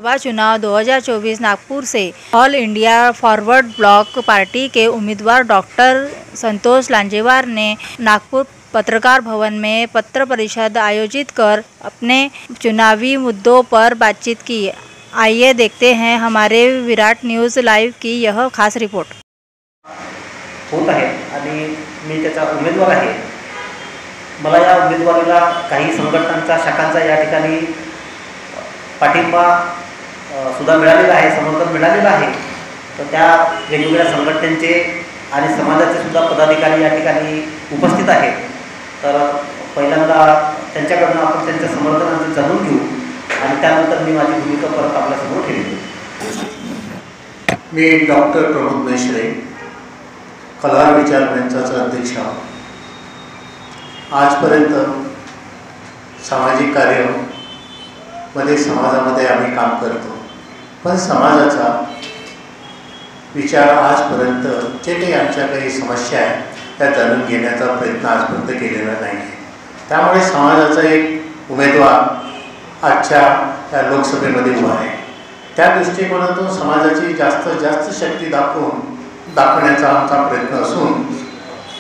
लोकसभा चुनाव 2024 नागपुर से All India Forward Bloc party के उम्मीदवार डॉक्टर संतोष लांजेवार ने नागपुर पत्रकार भवन में पत्र परिषद आयोजित कर अपने चुनावी मुद्दों पर बातचीत की। आइए देखते हैं हमारे विराट न्यूज़ लाइव की यह खास रिपोर्ट। होत आहे आणि मी त्याचा उमेदवार आहे। मला या उमेदवारीला काही संघटनांचा शाखांचा या ठिकाणी पाठिंबा सुद्धा मिळालेला आहे, समर्थन मिळालेलं आहे। तर त्या वेगवेगळ्या संघटनांचे आणि समाजाचे सुद्धा पदाधिकारी या ठिकाणी उपस्थित आहेत। तर पहिल्यांदा त्यांच्याकडून आपण त्यांच्या समर्थनांचे जाणून घेऊ आणि त्यानंतर मी माझी भूमिका परत आपल्यासमोर ठेवेन। मी डॉक्टर प्रमोद मेश्रे, कलार विचार मंचाचा अध्यक्ष। आजपर्यंत सामाजिक कार्य मध्ये समाजामध्ये आम्ही काम करतो, पण समाजाचा विचार आजपर्यंत जे काही आमच्या काही समस्या आहेत त्या जाणून घेण्याचा प्रयत्न आजपर्यंत केलेला नाही। त्यामुळे समाजाचा एक उमेदवार आजच्या त्या लोकसभेमध्ये उभा आहे। त्या दृष्टिकोनातून समाजाची जास्तीत जास्त शक्ती दाखवण्याचा आमचा प्रयत्न असून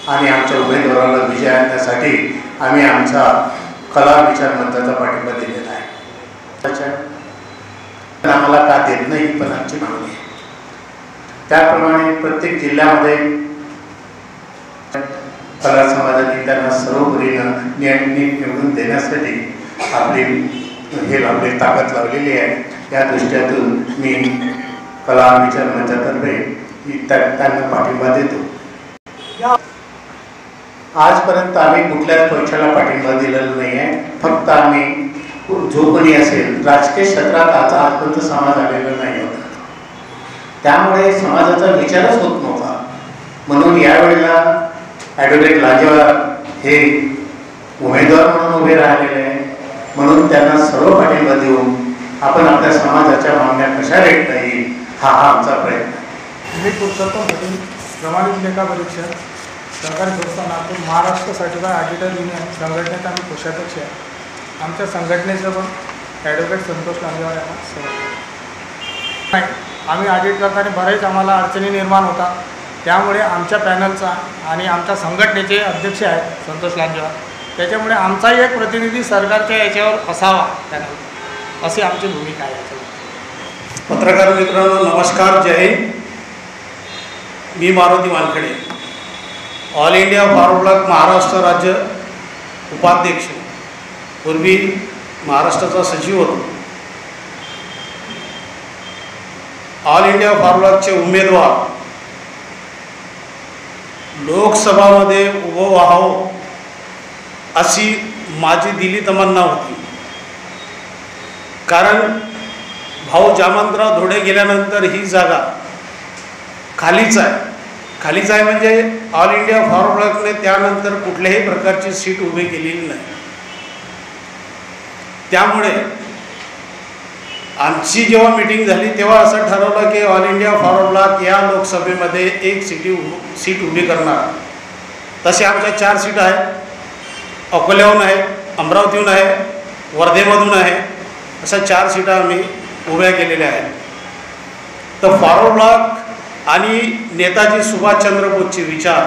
आणि आमच्या उमेदवाराला विजय आणण्यासाठी आम्ही आमचा कला विचार मंचाचा पाठिंबा दिलेला आहे। आम्हाला का देत नाही पण आमची मागणी आहे। त्याप्रमाणे प्रत्येक जिल्ह्यामध्ये कला समाजाने त्यांना सर्वपरीनं नीट निवडून देण्यासाठी आपली ताकद लावलेली आहे। या दृष्टीतून मी कला विचार मंचातर्फे त्यांना पाठिंबा देतो। आजपर्यंत आम्ही कुठल्याच पक्षाला पाठिंबा दिलेला नाही आहे। फक्त आम्ही जो कोणी असेल राजकीय क्षेत्रात आजपर्यंत समाज आलेला नाही होता, त्यामुळे समाजाचा विचारच होत नव्हता। म्हणून यावेळेला ॲडव्होकेट लांजेवार हे उमेदवार म्हणून उभे राहिलेले आहे, म्हणून त्यांना सर्व पाठिंबा देऊन आपण आपल्या समाजाच्या मागण्या कशा रेटता येईल हा आमचा प्रयत्न आहे। मी पुरुषोत्तम पाटील, प्रमाणित लेखा परीक्षक, सरकारी संस्था Nagpur, Maharashtra certified auditor union संघटनेचा आम्ही कोषाध्यक्ष आहे। आमच्या संघटनेचं पण ॲडव्होकेट संतोष लांजेवार यांना समजतं। आम्ही ऑडिट करताना बरेच आम्हाला अडचणी निर्माण होतात, त्यामुळे आमच्या पॅनलचा आणि आमच्या संघटनेचे अध्यक्ष आहेत संतोष लांजेवार, त्याच्यामुळे आमचाही एक प्रतिनिधी सरकारच्या याच्यावर असावा पॅनल, अशी आमची भूमिका आहे। पत्रकार मित्रांनो नमस्कार, जय हिंद। मी Maruti Wankhede, All India Forward Bloc Maharashtra राज्य उपाध्यक्ष, पूर्वी महाराष्ट्राचा सचिव होतो। ऑल इंडिया फॉरवर्ड ब्लॉकचे उमेदवार लोकसभामध्ये उभं व्हावं अशी माझी दिली तमन्ना होती। कारण भाऊ जामंतराव धोडे गेल्यानंतर ही जागा खालीच आहे म्हणजे ऑल इंडिया फॉरवर्ड ब्लॉकने त्यानंतर कुठल्याही प्रकारची सीट उभी केलेली नाही। त्यामुळे आमची जेव्हा मीटिंग झाली तेव्हा असं ठरवलं की ऑल इंडिया फॉरवर्ड ब्लॉक या लोकसभेमध्ये एक सीट उभी करणार। तसे आमच्या 4 सीट आहेत, अकोल्याहून आहे, अमरावतीहून आहे, वर्धेमधून आहे, अशा 4 सीटा आम्ही उभ्या केलेल्या आहेत। तर फॉरवर्ड ब्लॉक आणि नेताजी सुभाषचंद्र बोसचे विचार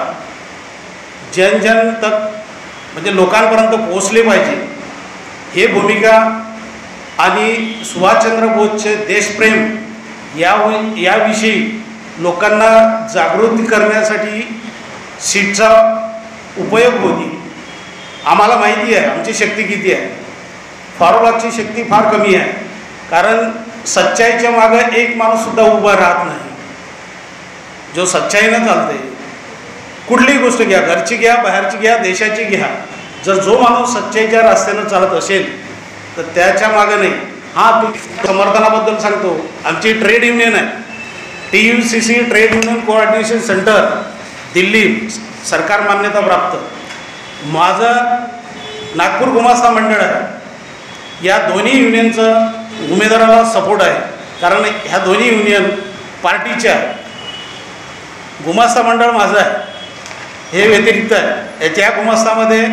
जन तक म्हणजे लोकांपर्यंत पोहोचले पाहिजे, हे भूमिका आणि सुभाषचंद्र बोसचे देशप्रेम याविषयी लोकांना जागृती करण्यासाठी सीटचा उपयोग होती। आम्हाला माहिती आहे आमची शक्ती किती आहे। फॉरवर्ड ब्लॉकची शक्ती फार कमी आहे, कारण सच्चाईच्या मागे एक माणूससुद्धा उभा राहत नाही, जो सच्चाईनं चालते। कुठलीही गोष्ट घ्या, घरची घ्या, बाहेरची घ्या, देशाची घ्या, जर जो माणूस सच्चाईच्या रस्त्यानं चालत असेल तर त्याच्या मागे नाही। हां, समर्थनाबद्दल सांगतो, आमची ट्रेड युनियन आहे, TUCC trade union coordination centre Delhi, सरकार मान्यता प्राप्त। माझं नागपूर गुमास्ता मंडळ आहे, या दोन्ही युनियनचं उमेदवाराला सपोर्ट आहे, कारण ह्या दोन्ही युनियन पार्टीच्या आहे। गुमास्ता मंडळ माझं आहे, हे व्यतिरिक्त आहे। याच्या गुमास्तामध्ये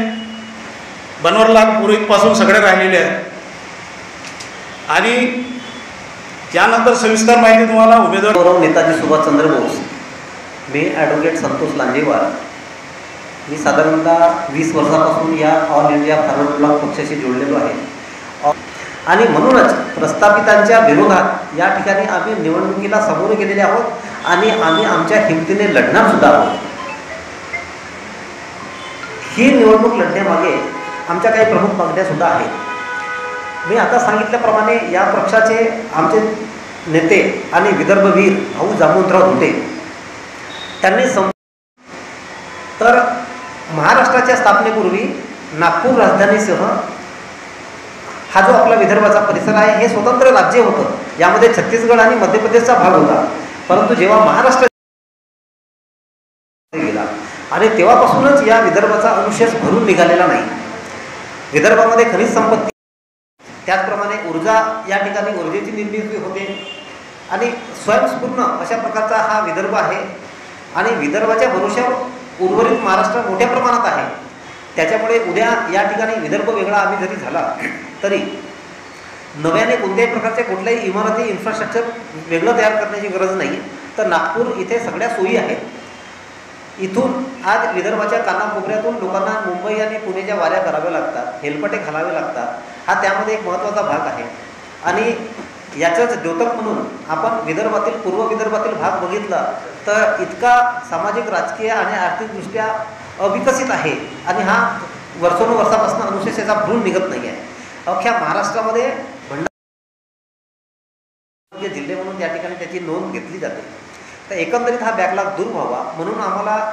बनवरलाल पुरोहितपासून सगळे राहिलेले आहेत आणि त्यानंतर सविस्तर माहिती तुम्हाला उमेदवार गौरव नेताजी सुभाषचंद्र बोस. मी ॲडव्होकेट संतोष लांजेवार. मी साधारणतः 20 वर्षापासून या ऑल इंडिया फॉरवर्ड ब्लॉक पक्षाशी जोडलेलो आहे आणि म्हणूनच प्रस्थापितांच्या विरोधात या ठिकाणी आम्ही निवडणुकीला सामोरे गेलेले आहोत आणि आम्ही आमच्या हिमतीने लढणार सुद्धा आहोत. ही निवडणूक लढण्यामागे आमच्या काही प्रमुख मागण्या सुद्धा आहेत. मी आता सांगितल्याप्रमाणे या पक्षाचे आमचे नेते आणि विदर्भवीर भाऊ जामवंतराव धोटे त्यांनी तर महाराष्ट्राच्या स्थापनेपूर्वी नागपूर राजधानीसह हा जो आपला विदर्भाचा परिसर आहे हे स्वतंत्र राज्य होतं. यामध्ये छत्तीसगड आणि मध्य प्रदेशचा भाग होता. परंतु जेव्हा महाराष्ट्र गेला आणि तेव्हापासूनच या विदर्भाचा अनुशेष भरून निघालेला नाही. विदर्भामध्ये खनिज संपत्ती, त्याचप्रमाणे ऊर्जा, या ठिकाणी ऊर्जेची निर्मिती होते आणि स्वयंस्फूर्ण अशा प्रकारचा हा विदर्भ आहे आणि विदर्भाच्या भरोश्यावर उर्वरित महाराष्ट्र मोठ्या प्रमाणात आहे. त्याच्यामुळे उद्या या ठिकाणी विदर्भ वेगळा आम्ही जरी झाला तरी नव्याने कोणत्याही प्रकारच्या कुठल्याही इमारती, इन्फ्रास्ट्रक्चर वेगळं तयार करण्याची गरज नाही. तर नागपूर इथे सगळ्या सोयी आहेत. इथून आज विदर्भाच्या कानाकोपऱ्यातून लोकांना मुंबई आणि पुण्याच्या वाऱ्या कराव्या लागतात, हेलपटे घालावे लागतात. हा त्यामध्ये एक महत्त्वाचा भाग आहे आणि याचंच द्योतक म्हणून आपण विदर्भातील, पूर्व विदर्भातील भाग बघितला तर इतका सामाजिक, राजकीय आणि आर्थिकदृष्ट्या अविकसित आहे आणि हा वर्षानुवर्षापासून अनुशेष याचा भरून निघत नाही आहे. अख्ख्या महाराष्ट्रामध्ये भंडारा जिल्हे म्हणून या ठिकाणी त्याची नोंद घेतली जाते. तर एकंदरीत हा बॅकलॉग दूर व्हावा म्हणून आम्हाला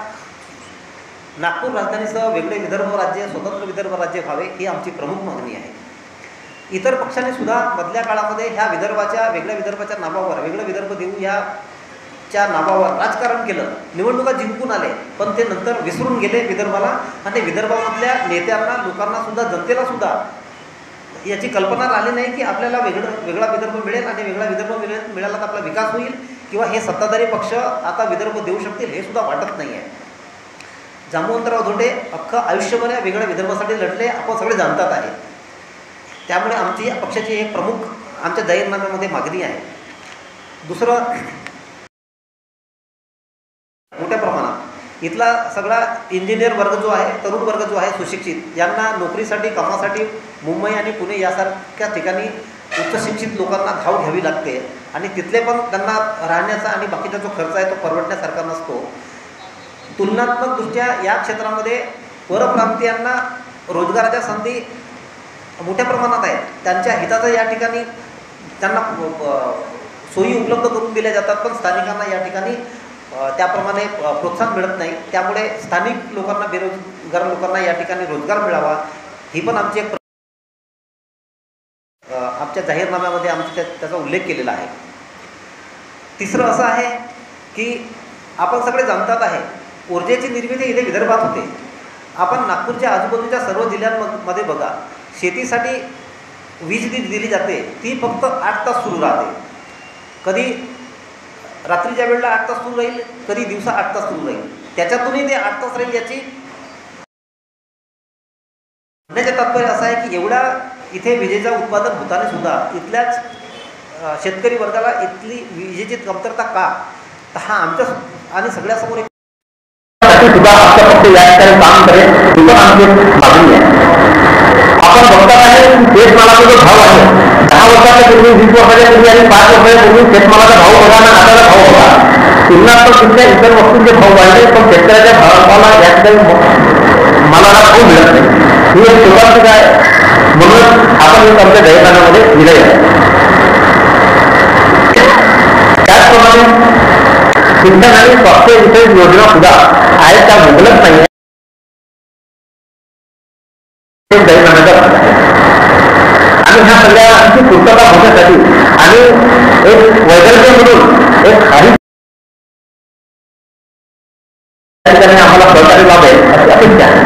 नागपूर राजधानीसह वेगळे विदर्भ राज्य, स्वतंत्र विदर्भ राज्य व्हावे ही आमची प्रमुख मागणी आहे. इतर पक्षांनी सुद्धा मधल्या काळामध्ये ह्या विदर्भाच्या, वेगळ्या विदर्भाच्या नावावर वेगळं विदर्भ देऊ याच्या नावावर राजकारण केलं. निवडणुका जिंकून आले पण ते नंतर विसरून गेले विदर्भाला आणि विदर्भामधल्या नेत्यांना, लोकांना सुद्धा, जनतेला सुद्धा याची कल्पना आली नाही की आपल्याला वेगळा विदर्भ मिळेल आणि वेगळा विदर्भ मिळाला तर आपला विकास होईल किंवा हे सत्ताधारी पक्ष आता विदर्भ देऊ शकतील हे सुद्धा वाटत नाही आहे. जामवंतराव धोटे अख्खं आयुष्यभर या वेगळ्या विदर्भासाठी लढले, आपण सगळे जाणतात आहे. त्यामुळे आमची या पक्षाची एक प्रमुख आमच्या जाहीरनाम्यामध्ये मागणी आहे. दुसरं, मोठ्या प्रमाणात इथला सगळा इंजिनियर वर्ग जो आहे, तरुण वर्ग जो आहे, सुशिक्षित, यांना नोकरीसाठी, कामासाठी मुंबई आणि पुणे यासारख्या ठिकाणी उच्च शिक्षित लोकांना धाव घ्यावी लागते आणि तिथले पण त्यांना राहण्याचा आणि बाकीचा जो खर्च आहे तो परवडण्यासारखा नसतो. तुलनात्मकदृष्ट्या या क्षेत्रामध्ये परप्रांतीयांना रोजगाराच्या संधी मोठ्या प्रमाणात आहेत. त्यांच्या हिताचं या ठिकाणी त्यांना सोयी उपलब्ध करून दिल्या जातात पण स्थानिकांना या ठिकाणी त्याप्रमाणे प्रोत्साहन मिळत नाही. त्यामुळे स्थानिक लोकांना, बेरोजगार लोकांना या ठिकाणी रोजगार मिळावा ही पण आमची एक आमच्या जाहीरनाम्यामध्ये आमच्या त्याचा उल्लेख केलेला आहे. तिसरं असं आहे की आपण सगळे जाणतात आहे ऊर्जेची निर्मिती इथे विदर्भात होते. आपण नागपूरच्या आजूबाजूच्या सर्व जिल्ह्यांमध्ये बघा, शेतीसाठी वीज दिली जाते ती फक्त 8 तास सुरू राहते. कधी रात्रीच्या वेळेला 8 तास सुरू राहील, कधी दिवसा 8 तास सुरू राहील. त्याच्यातूनही ते 8 तास राहील याची म्हणण्याचे तात्पर्य असं आहे की एवढा इथे विजेचं उत्पादन होताना सुद्धा इथल्याच शेतकरी वर्गाला इथली विजेची कमतरता का? तर हा आमच्या आणि सगळ्यासमोर सुद्धा आपल्या पक्ष या ठिकाणी काम करेल ही पण आमची मागणी आहे. आपण बघतात आहे शेतमालाचा जो भाव आहे 10 वर्षाच्या पूर्वी, 20 वर्षाच्या पूर्वी आणि 5 वर्षाच्या पूर्वी शेतमालाचा भाव बघा ना आताचा भाव बघा. तुलनात्मक इतर वस्तूंचे भाव वाढले पण शेतकऱ्याच्या भावाला या ठिकाणी मालाला भाव मिळत नाही. ही एक सुरुवात आहे म्हणून आपण आमच्या जाहीरनाम्यामध्ये दिले आहे. त्याचप्रमाणे शिक्षण आणि स्वास्थ्य विषयक योजना सुद्धा आहेत त्या मुबलक नाही जाहीरनाम्याचा भाग आहे आणि ह्या सगळ्यांची पूर्तता होण्यासाठी आणि एक वैकल्पिक म्हणून एक काही आम्हाला सहकार्य लाभेल अशी अपेक्षा आहे.